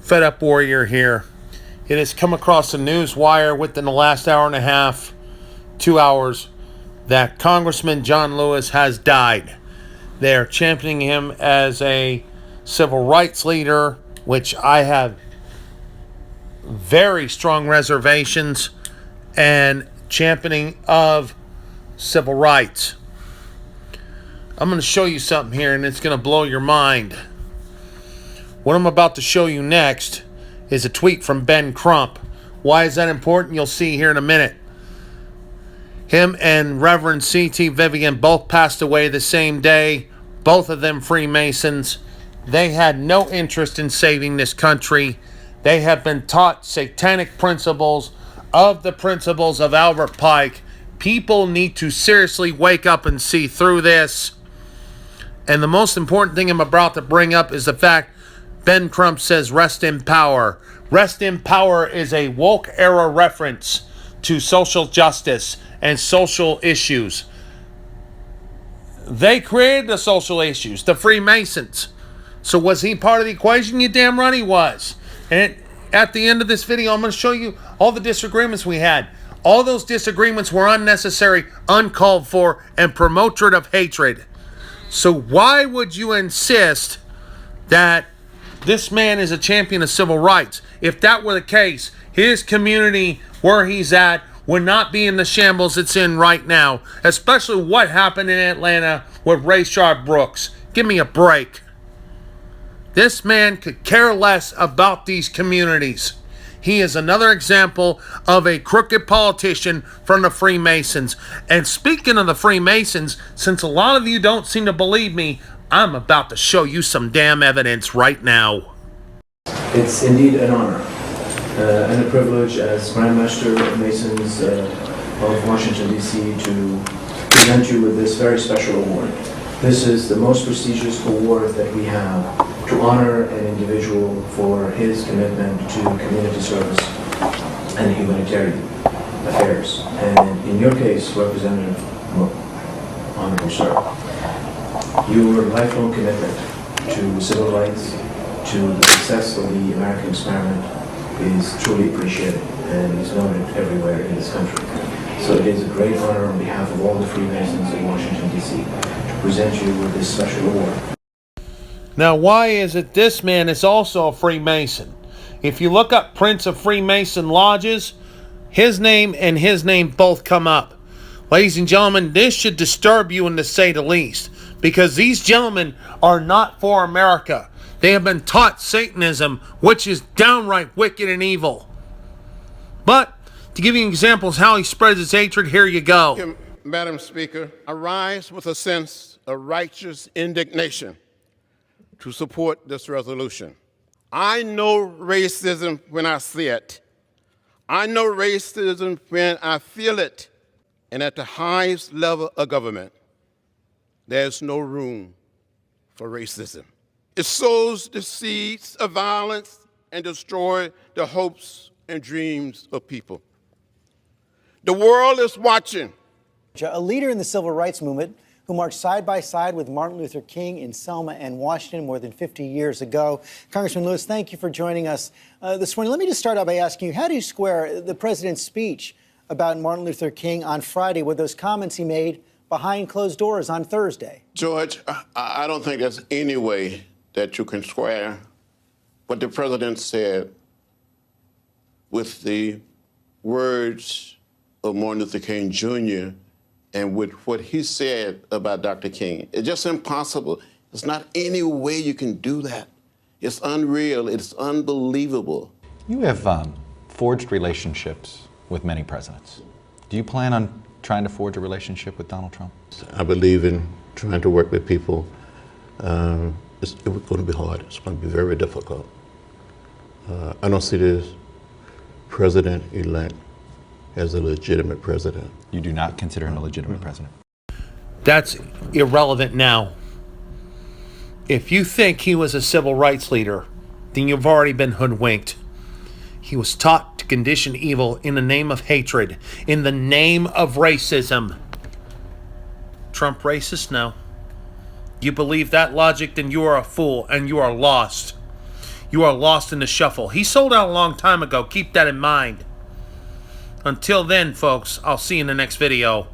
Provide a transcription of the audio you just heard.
Fed Up Warrior here. It has come across the news wire within the last hour and a half, 2 hours, that Congressman John Lewis has died. They're championing him as a civil rights leader, which I have very strong reservations, and championing of civil rights. I'm going to show you something here, and it's going to blow your mind. What I'm about to show you next is a tweet from Ben Crump. Why is that important? You'll see here in a minute. Him and Reverend C.T. Vivian both passed away the same day. Both of them Freemasons. They had no interest in saving this country. They have been taught satanic principles of the principles of Albert Pike. People need to seriously wake up and see through this. And the most important thing I'm about to bring up is the fact Ben Crump says rest in power. Rest in power is a woke era reference to social justice and social issues. They created the social issues, the Freemasons. So was he part of the equation? You damn right he was. And at the end of this video, I'm going to show you all the disagreements we had. All those disagreements were unnecessary, uncalled for, and promoted of hatred. So why would you insist that this man is a champion of civil rights? If that were the case, his community where he's at would not be in the shambles it's in right now. Especially what happened in Atlanta with Rayshard Brooks. Give me a break. This man could care less about these communities. He is another example of a crooked politician from the Freemasons. And speaking of the Freemasons, since a lot of you don't seem to believe me, I'm about to show you some damn evidence right now. It's indeed an honor and a privilege as Grand Master of Masons of Washington, D.C. to present you with this very special award. This is the most prestigious award that we have to honor an individual for his commitment to community service and humanitarian affairs. And in your case, Representative, Honorable Sir, your lifelong commitment to civil rights, to the success of the American experiment is truly appreciated and is noted everywhere in this country. So it is a great honor on behalf of all the Freemasons of Washington, D.C. to present you with this special award. Now, why is it this man is also a Freemason? If you look up prints of Freemason lodges, his name and his name both come up. Ladies and gentlemen, this should disturb you, and to say the least, because these gentlemen are not for America. They have been taught Satanism, which is downright wicked and evil. But to give you examples how he spreads his hatred, here you go. Madam Speaker, I rise with a sense of righteous indignation to support this resolution. I know racism when I see it. I know racism when I feel it. And at the highest level of government, there's no room for racism. It sows the seeds of violence and destroys the hopes and dreams of people. The world is watching. A leader in the civil rights movement who marched side by side with Martin Luther King in Selma and Washington more than 50 years ago. Congressman Lewis, thank you for joining us this morning. Let me just start out by asking you, how do you square the president's speech about Martin Luther King on Friday with those comments he made behind closed doors on Thursday? George, I don't think there's any way that you can square what the president said with the words of Martin Luther King Jr. and with what he said about Dr. King. It's just impossible. There's not any way you can do that. It's unreal. It's unbelievable. You have forged relationships with many presidents. Do you plan on trying to forge a relationship with Donald Trump? I believe in trying to work with people. It's going to be hard. It's going to be very difficult. I don't see this president-elect as a legitimate president. You do not consider him a legitimate president? That's irrelevant now. If you think he was a civil rights leader, then you've already been hoodwinked. He was taught to condition evil in the name of hatred, in the name of racism. Trump racist? No. You believe that logic, then you are a fool and you are lost. you are lost in the shuffle. He sold out a long time ago. Keep that in mind. Until then, folks, I'll see you in the next video.